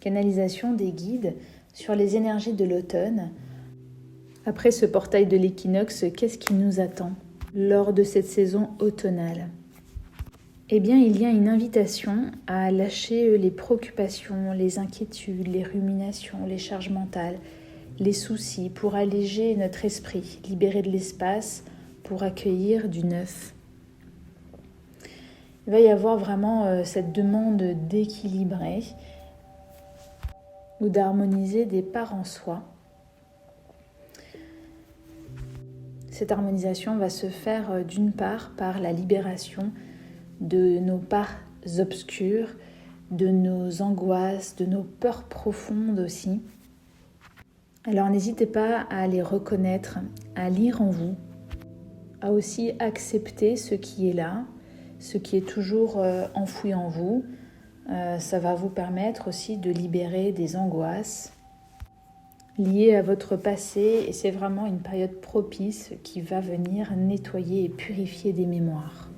Canalisation des guides sur les énergies de l'automne. Après ce portail de l'équinoxe, qu'est-ce qui nous attend lors de cette saison automnale ? Eh bien, il y a une invitation à lâcher les préoccupations, les inquiétudes, les ruminations, les charges mentales, les soucis pour alléger notre esprit, libérer de l'espace pour accueillir du neuf. Il va y avoir vraiment cette demande d'équilibrer ou d'harmoniser des parts en soi. Cette harmonisation va se faire d'une part par la libération de nos parts obscures, de nos angoisses, de nos peurs profondes aussi. Alors n'hésitez pas à les reconnaître, à lire en vous, à aussi accepter ce qui est là, ce qui est toujours enfoui en vous. Ça va vous permettre aussi de libérer des angoisses liées à votre passé et c'est vraiment une période propice qui va venir nettoyer et purifier des mémoires.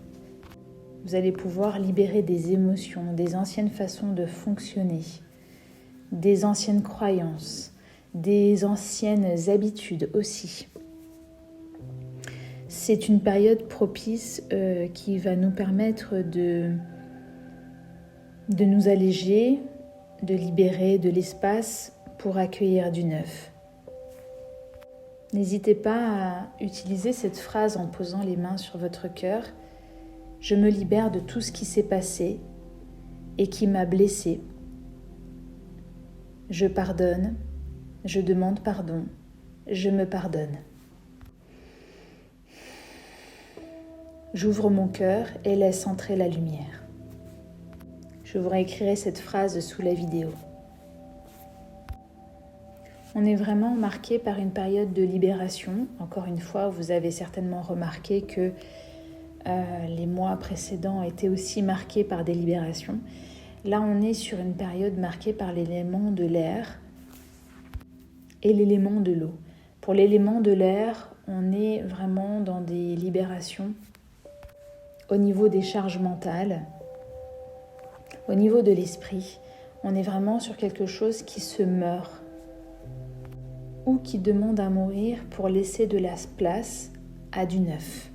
Vous allez pouvoir libérer des émotions, des anciennes façons de fonctionner, des anciennes croyances, des anciennes habitudes aussi. C'est une période propice qui va nous permettre de nous alléger, de libérer de l'espace pour accueillir du neuf. N'hésitez pas à utiliser cette phrase en posant les mains sur votre cœur. Je me libère de tout ce qui s'est passé et qui m'a blessé. Je pardonne, je demande pardon, je me pardonne. J'ouvre mon cœur et laisse entrer la lumière. Je vous réécrirai cette phrase sous la vidéo. On est vraiment marqué par une période de libération. Encore une fois, vous avez certainement remarqué que les mois précédents étaient aussi marqués par des libérations. Là, on est sur une période marquée par l'élément de l'air et l'élément de l'eau. Pour l'élément de l'air, on est vraiment dans des libérations au niveau des charges mentales, au niveau de l'esprit. On est vraiment sur quelque chose qui se meurt ou qui demande à mourir pour laisser de la place à du neuf.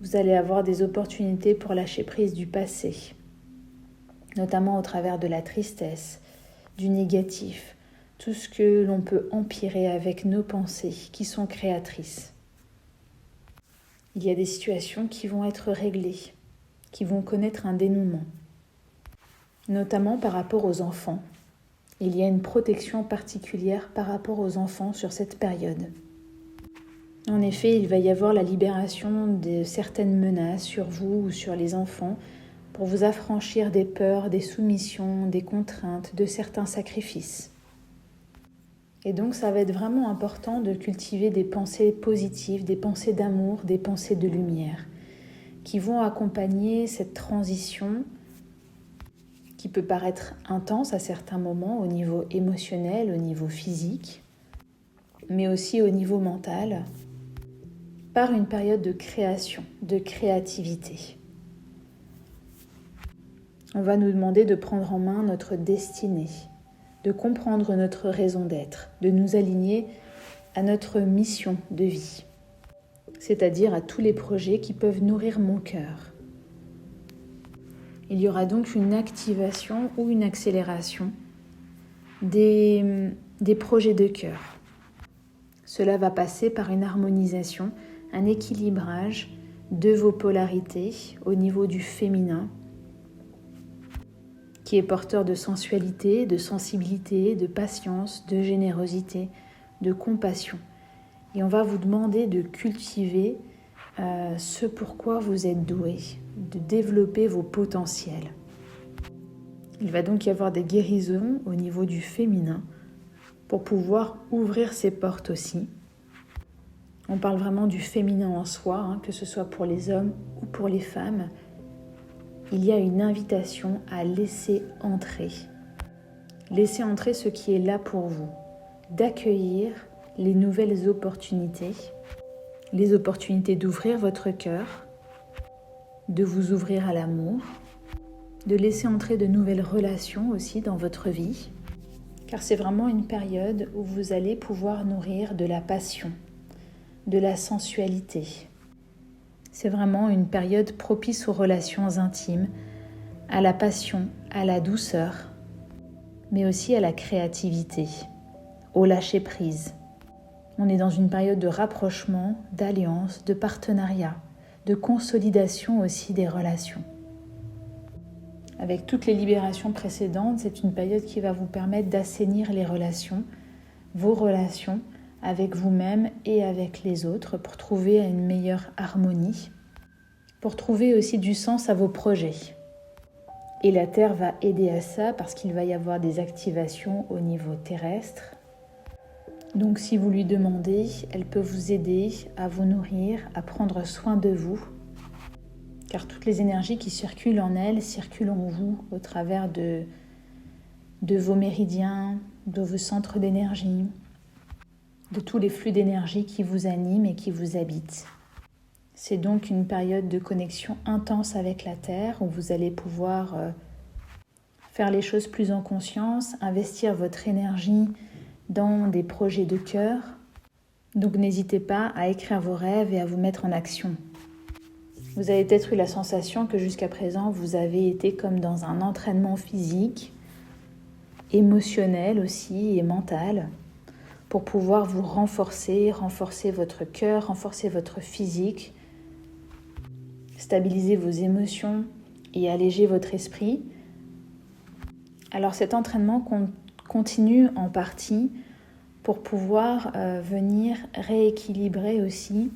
Vous allez avoir des opportunités pour lâcher prise du passé, notamment au travers de la tristesse, du négatif, tout ce que l'on peut empirer avec nos pensées qui sont créatrices. Il y a des situations qui vont être réglées, qui vont connaître un dénouement, notamment par rapport aux enfants. Il y a une protection particulière par rapport aux enfants sur cette période. En effet, il va y avoir la libération de certaines menaces sur vous ou sur les enfants pour vous affranchir des peurs, des soumissions, des contraintes, de certains sacrifices. Et donc, ça va être vraiment important de cultiver des pensées positives, des pensées d'amour, des pensées de lumière, qui vont accompagner cette transition qui peut paraître intense à certains moments au niveau émotionnel, au niveau physique, mais aussi au niveau mental, par une période de création, de créativité. On va nous demander de prendre en main notre destinée, de comprendre notre raison d'être, de nous aligner à notre mission de vie, c'est-à-dire à tous les projets qui peuvent nourrir mon cœur. Il y aura donc une activation ou une accélération des projets de cœur. Cela va passer par une harmonisation, un équilibrage de vos polarités au niveau du féminin, qui est porteur de sensualité, de sensibilité, de patience, de générosité, de compassion. Et on va vous demander de cultiver ce pourquoi vous êtes doué, de développer vos potentiels. Il va donc y avoir des guérisons au niveau du féminin pour pouvoir ouvrir ces portes aussi. On parle vraiment du féminin en soi, que ce soit pour les hommes ou pour les femmes. Il y a une invitation à laisser entrer ce qui est là pour vous, d'accueillir les nouvelles opportunités, les opportunités d'ouvrir votre cœur, de vous ouvrir à l'amour, de laisser entrer de nouvelles relations aussi dans votre vie, car c'est vraiment une période où vous allez pouvoir nourrir de la passion, de la sensualité. C'est vraiment une période propice aux relations intimes, à la passion, à la douceur, mais aussi à la créativité, au lâcher-prise. On est dans une période de rapprochement, d'alliance, de partenariat, de consolidation aussi des relations. Avec toutes les libérations précédentes, c'est une période qui va vous permettre d'assainir les relations, vos relations avec vous-même et avec les autres pour trouver une meilleure harmonie, pour trouver aussi du sens à vos projets. Et la Terre va aider à ça parce qu'il va y avoir des activations au niveau terrestre. Donc si vous lui demandez, elle peut vous aider à vous nourrir, à prendre soin de vous, car toutes les énergies qui circulent en elle circulent en vous au travers de vos méridiens, de vos centres d'énergie, de tous les flux d'énergie qui vous animent et qui vous habitent. C'est donc une période de connexion intense avec la Terre où vous allez pouvoir faire les choses plus en conscience, investir votre énergie dans des projets de cœur. Donc n'hésitez pas à écrire vos rêves et à vous mettre en action. Vous avez peut-être eu la sensation que jusqu'à présent, vous avez été comme dans un entraînement physique, émotionnel aussi et mental, pour pouvoir vous renforcer votre cœur, renforcer votre physique, stabiliser vos émotions et alléger votre esprit. Alors cet entraînement continue en partie pour pouvoir venir rééquilibrer aussi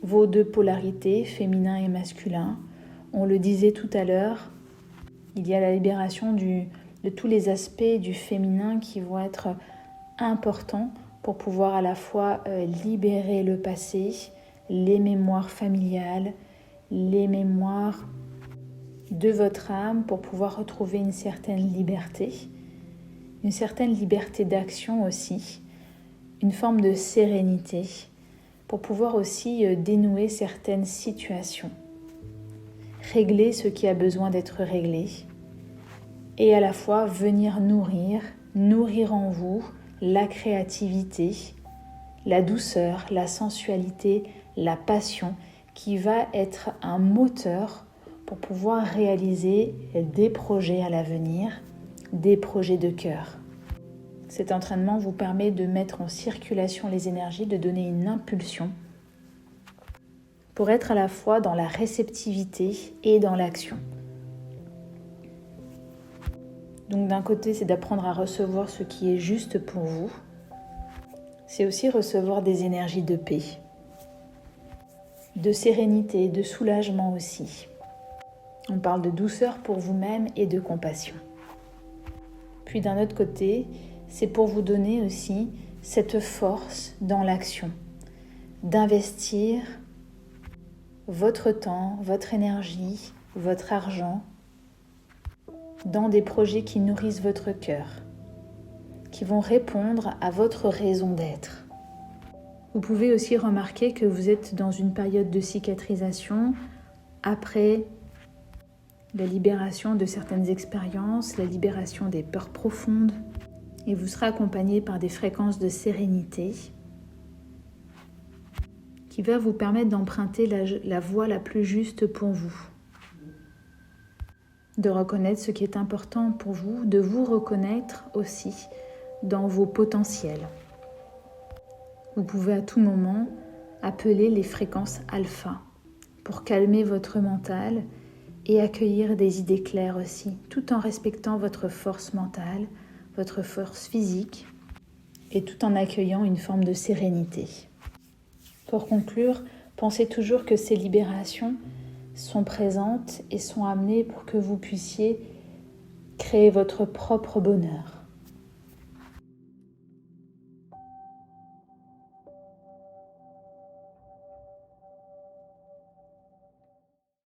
vos deux polarités, féminin et masculin. On le disait tout à l'heure, il y a la libération de tous les aspects du féminin qui vont être importants pour pouvoir à la fois libérer le passé, les mémoires familiales, les mémoires de votre âme pour pouvoir retrouver une certaine liberté d'action aussi, une forme de sérénité pour pouvoir aussi dénouer certaines situations, régler ce qui a besoin d'être réglé et à la fois venir nourrir en vous la créativité, la douceur, la sensualité, la passion qui va être un moteur pour pouvoir réaliser des projets à l'avenir, des projets de cœur. Cet entraînement vous permet de mettre en circulation les énergies, de donner une impulsion pour être à la fois dans la réceptivité et dans l'action. Donc d'un côté, c'est d'apprendre à recevoir ce qui est juste pour vous. C'est aussi recevoir des énergies de paix, de sérénité, de soulagement aussi. On parle de douceur pour vous-même et de compassion. Puis d'un autre côté, c'est pour vous donner aussi cette force dans l'action, d'investir votre temps, votre énergie, votre argent dans des projets qui nourrissent votre cœur, qui vont répondre à votre raison d'être. Vous pouvez aussi remarquer que vous êtes dans une période de cicatrisation après la libération de certaines expériences, la libération des peurs profondes, et vous serez accompagné par des fréquences de sérénité qui va vous permettre d'emprunter la voie la plus juste pour vous, de reconnaître ce qui est important pour vous, de vous reconnaître aussi dans vos potentiels. Vous pouvez à tout moment appeler les fréquences alpha pour calmer votre mental et accueillir des idées claires aussi, tout en respectant votre force mentale, votre force physique et tout en accueillant une forme de sérénité. Pour conclure, pensez toujours que ces libérations sont présentes et sont amenées pour que vous puissiez créer votre propre bonheur.